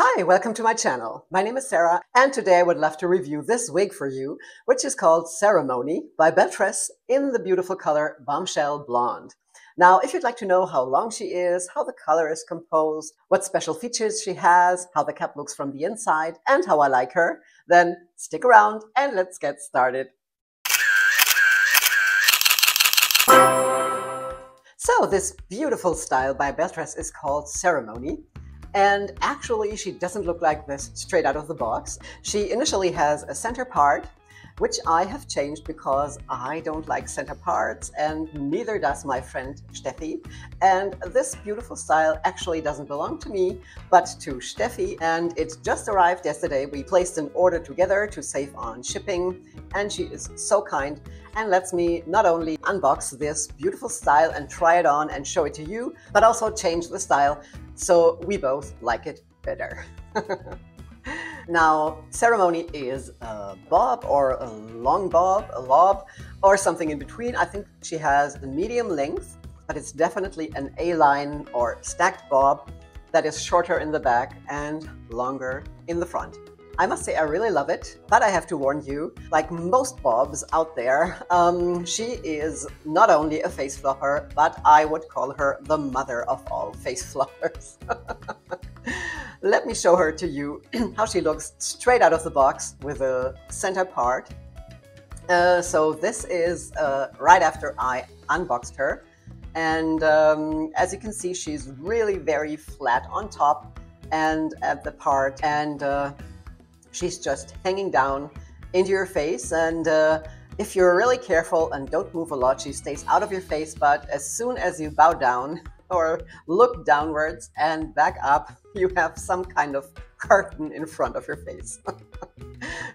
Hi, welcome to my channel. My name is Sarah, and today I would love to review this wig for you, which is called Ceremony by Belle Tress in the beautiful color Bombshell Blonde. Now, if you'd like to know how long she is, how the color is composed, what special features she has, how the cap looks from the inside, and how I like her, then stick around and let's get started. So this beautiful style by Belle Tress is called Ceremony. And actually, she doesn't look like this straight out of the box. She initially has a center part, which I have changed because I don't like center parts, and neither does my friend Steffi. And this beautiful style actually doesn't belong to me, but to Steffi, and it just arrived yesterday. We placed an order together to save on shipping, and she is so kind and lets me not only unbox this beautiful style and try it on and show it to you, but also change the style so we both like it better. Now, Ceremony is a bob or a long bob, a lob, or something in between. I think she has a medium length, but it's definitely an A-line or stacked bob that is shorter in the back and longer in the front. I must say I really love it, but I have to warn you, like most bobs out there, she is not only a face flopper, but I would call her the mother of all face floppers. Let me show her to you how she looks straight out of the box with a center part. So this is right after I unboxed her. And as you can see, she's really very flat on top and at the part. And she's just hanging down into your face, and if you're really careful and don't move a lot, she stays out of your face, but as soon as you bow down or look downwards and back up, you have some kind of curtain in front of your face.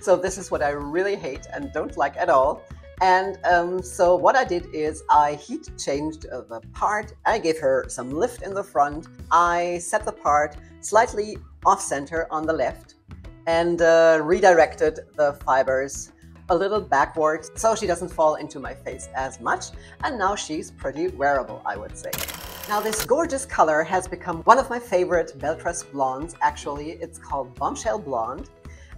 So this is what I really hate and don't like at all. And so what I did is I heat changed the part. I gave her some lift in the front. I set the part slightly off center on the left, and redirected the fibers a little backwards so she doesn't fall into my face as much. And now she's pretty wearable, I would say. Now this gorgeous color has become one of my favorite Belle Tress blondes. Actually, it's called Bombshell Blonde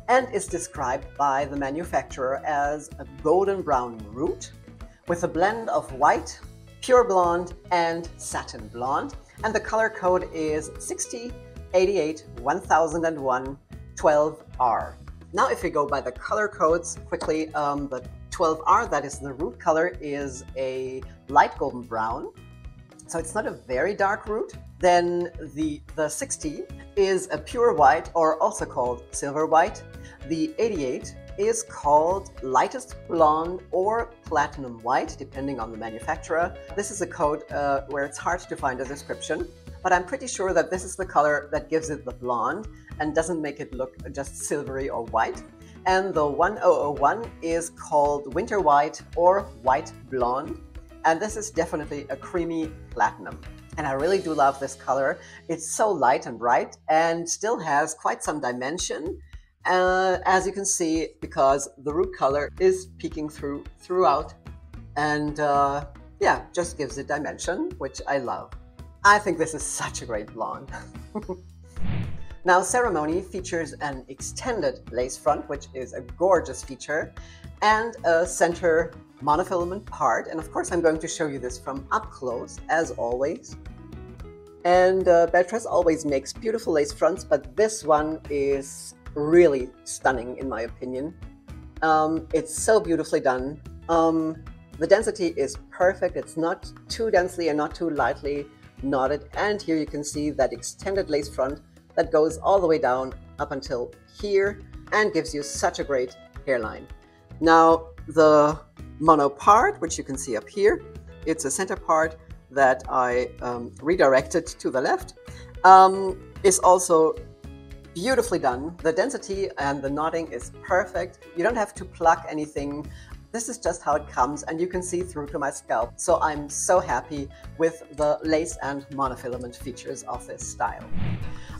and is described by the manufacturer as a golden brown root with a blend of white, pure blonde, and satin blonde. And the color code is 60881001 12R. Now if we go by the color codes quickly, the 12R, that is the root color, is a light golden brown, so it's not a very dark root. Then the 60 is a pure white, or also called silver white. The 88 is called lightest blonde or platinum white, depending on the manufacturer. This is a code where it's hard to find a description, but I'm pretty sure that this is the color that gives it the blonde and doesn't make it look just silvery or white. And the 1001 is called winter white or white blonde, and this is definitely a creamy platinum. And I really do love this color. It's so light and bright and still has quite some dimension, as you can see, because the root color is peeking throughout, and yeah, just gives it dimension, which I love. I think this is such a great blonde. Now, Ceremony features an extended lace front, which is a gorgeous feature, and a center monofilament part. And of course, I'm going to show you this from up close, as always. And Belle Tress always makes beautiful lace fronts, but this one is really stunning in my opinion. It's so beautifully done. The density is perfect. It's not too densely and not too lightly knotted. And here you can see that extended lace front that goes all the way down up until here and gives you such a great hairline. Now the mono part, which you can see up here, it's a center part that I redirected to the left, is also beautifully done. The density and the knotting is perfect. You don't have to pluck anything. This is just how it comes, and you can see through to my scalp. So I'm so happy with the lace and monofilament features of this style.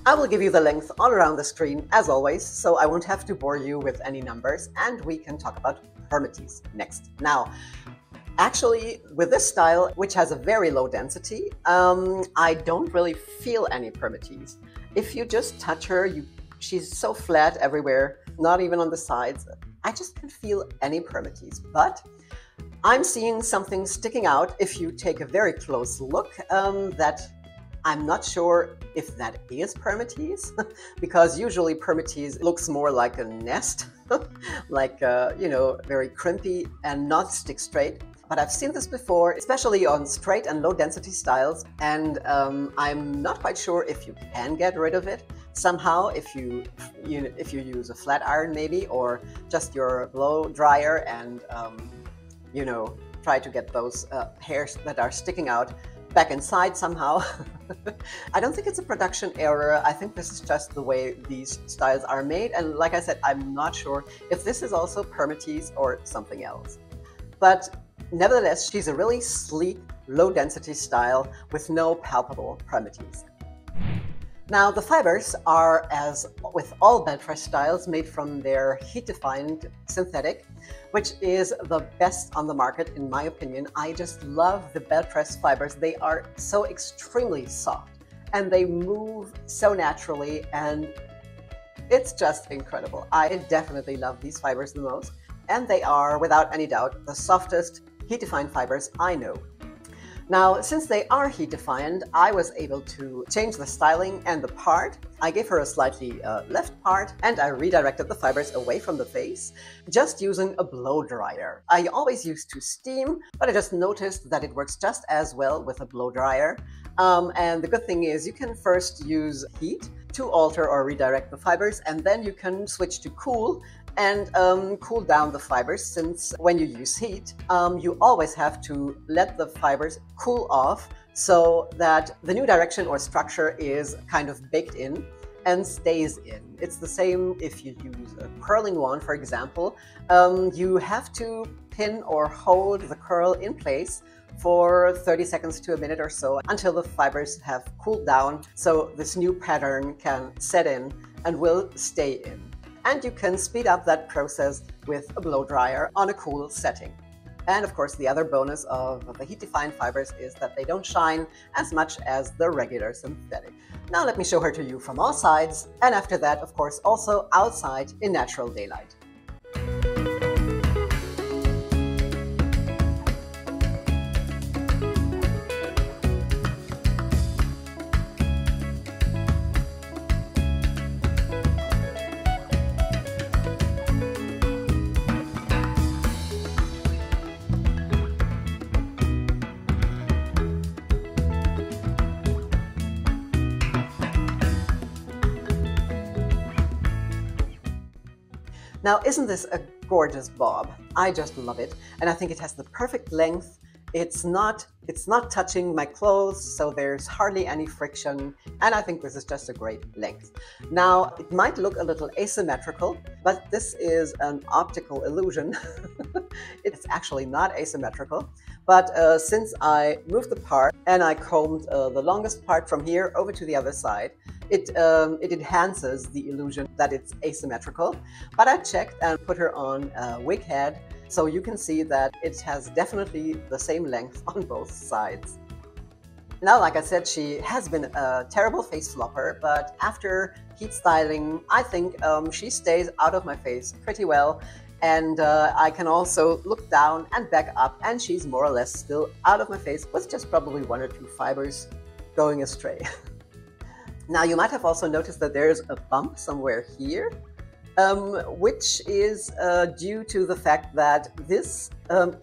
I will give you the length all around the screen as always, so I won't have to bore you with any numbers, and we can talk about permatease next. Now, actually, with this style, which has a very low density, I don't really feel any permatease. if you just touch her, she's so flat everywhere, not even on the sides. I just can't feel any permatease, but I'm seeing something sticking out if you take a very close look that I'm not sure if that is permatease, because usually permatease looks more like a nest, like, you know, very crimpy and not stick straight. But I've seen this before, especially on straight and low density styles, and I'm not quite sure if you can get rid of it somehow if you use a flat iron maybe, or just your blow dryer and you know, try to get those hairs that are sticking out back inside somehow. I don't think it's a production error. I think this is just the way these styles are made, and like I said, I'm not sure if this is also permatease or something else. But nevertheless, she's a really sleek, low-density style with no palpable permatease. Now, the fibers are, as with all Belle Tress styles, made from their heat-defined synthetic, which is the best on the market in my opinion. I just love the Belle Tress fibers. They are so extremely soft and they move so naturally, and it's just incredible. I definitely love these fibers the most, and they are, without any doubt, the softest heat-defined fibers I know. Now, since they are heat-defined, I was able to change the styling and the part. I gave her a slightly left part, and I redirected the fibers away from the face, just using a blow dryer. I always used to steam, but I just noticed that it works just as well with a blow dryer. And the good thing is you can first use heat to alter or redirect the fibers, and then you can switch to cool and cool down the fibers, since when you use heat, you always have to let the fibers cool off so that the new direction or structure is kind of baked in and stays in. It's the same if you use a curling wand, for example. You have to pin or hold the curl in place for 30 seconds to a minute or so until the fibers have cooled down, so this new pattern can set in and will stay in. And you can speed up that process with a blow dryer on a cool setting. And of course, the other bonus of the heat-defined fibers is that they don't shine as much as the regular synthetic. Now let me show her to you from all sides, and after that, of course, also outside in natural daylight. Now, isn't this a gorgeous bob? I just love it, and I think it has the perfect length. It's not touching my clothes, so there's hardly any friction, and I think this is just a great length. Now, it might look a little asymmetrical, but this is an optical illusion. It's actually not asymmetrical, but since I moved the part and I combed the longest part from here over to the other side, it enhances the illusion that it's asymmetrical. But I checked and put her on a wig head, so you can see that it has definitely the same length on both sides. Now, like I said, she has been a terrible face flopper, but after heat styling, I think she stays out of my face pretty well. And I can also look down and back up, and she's more or less still out of my face, with just probably 1 or 2 fibers going astray. Now, you might have also noticed that there's a bump somewhere here, which is due to the fact that this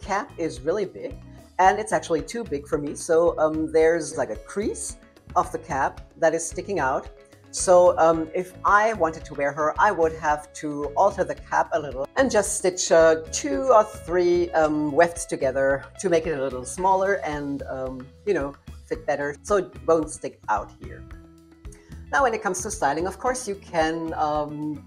cap is really big, and it's actually too big for me. So there's like a crease of the cap that is sticking out. So if I wanted to wear her, I would have to alter the cap a little and just stitch 2 or 3 wefts together to make it a little smaller and, you know, fit better so it won't stick out here. Now, when it comes to styling, of course, you can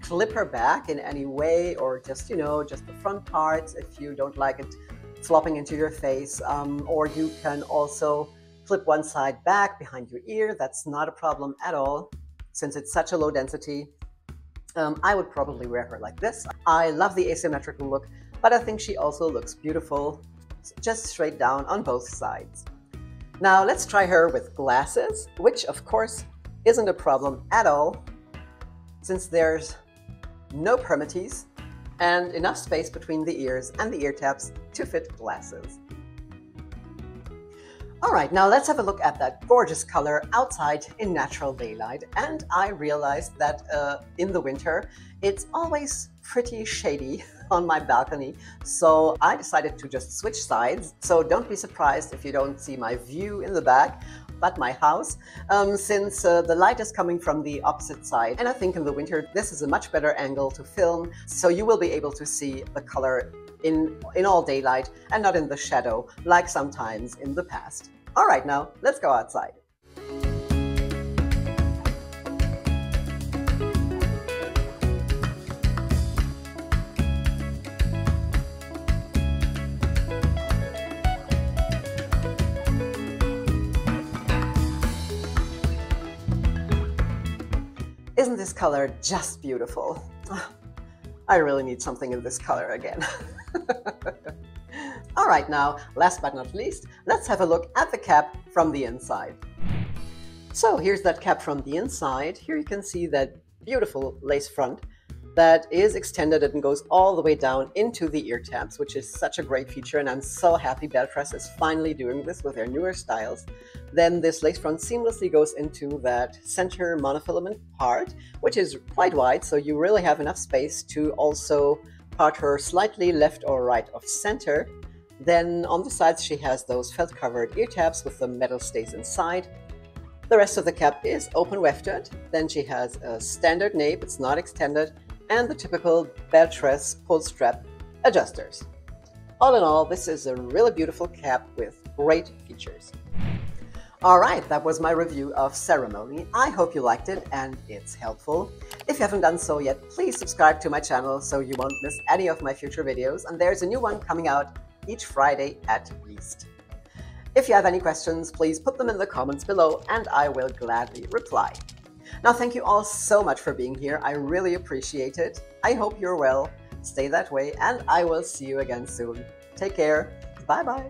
clip her back in any way, or just, you know, just the front parts if you don't like it flopping into your face, or you can also flip one side back behind your ear. That's not a problem at all. Since it's such a low density, I would probably wear her like this. I love the asymmetrical look, but I think she also looks beautiful just straight down on both sides. Now let's try her with glasses, which of course isn't a problem at all, since there's no permatease and enough space between the ears and the ear tabs to fit glasses. All right, now let's have a look at that gorgeous color outside in natural daylight. And I realized that in the winter, it's always pretty shady on my balcony. So I decided to just switch sides. So don't be surprised if you don't see my view in the back, but my house, since the light is coming from the opposite side. And I think in the winter, this is a much better angle to film. So you will be able to see the color in all daylight and not in the shadow like sometimes in the past. All right, now let's go outside. Isn't this color just beautiful? I really need something in this color again. All right, now, last but not least, let's have a look at the cap from the inside. So here's that cap from the inside. Here you can see that beautiful lace front that is extended and goes all the way down into the ear tabs, which is such a great feature, and I'm so happy Belle Tress is finally doing this with their newer styles. Then this lace front seamlessly goes into that center monofilament part, which is quite wide, so you really have enough space to also part her slightly left or right of center. Then on the sides she has those felt covered ear tabs with the metal stays inside. The rest of the cap is open wefted. Then she has a standard nape, it's not extended, and the typical Belle Tress pull strap adjusters. All in all, this is a really beautiful cap with great features. All right, that was my review of Ceremony. I hope you liked it and it's helpful. If you haven't done so yet, please subscribe to my channel so you won't miss any of my future videos. And there's a new one coming out each Friday at least. If you have any questions, please put them in the comments below and I will gladly reply. Now, thank you all so much for being here. I really appreciate it. I hope you're well. Stay that way, and I will see you again soon. Take care. Bye-bye.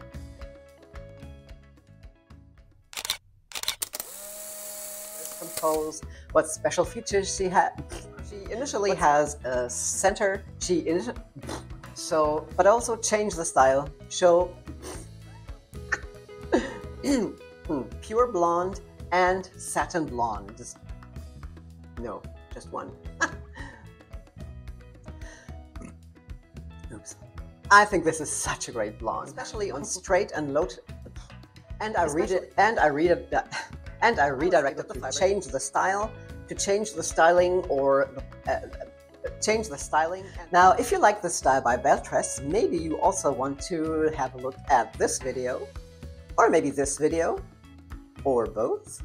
Compose what special features she had. She initially has a center. But also change the style. Show pure blonde and satin blonde. No, just one. Oops. I think this is such a great blonde, especially on straight and low. And I redirected to change the style, to change the styling or change the styling. Now, if you like the style by Belle Tress, maybe you also want to have a look at this video, or maybe this video, or both.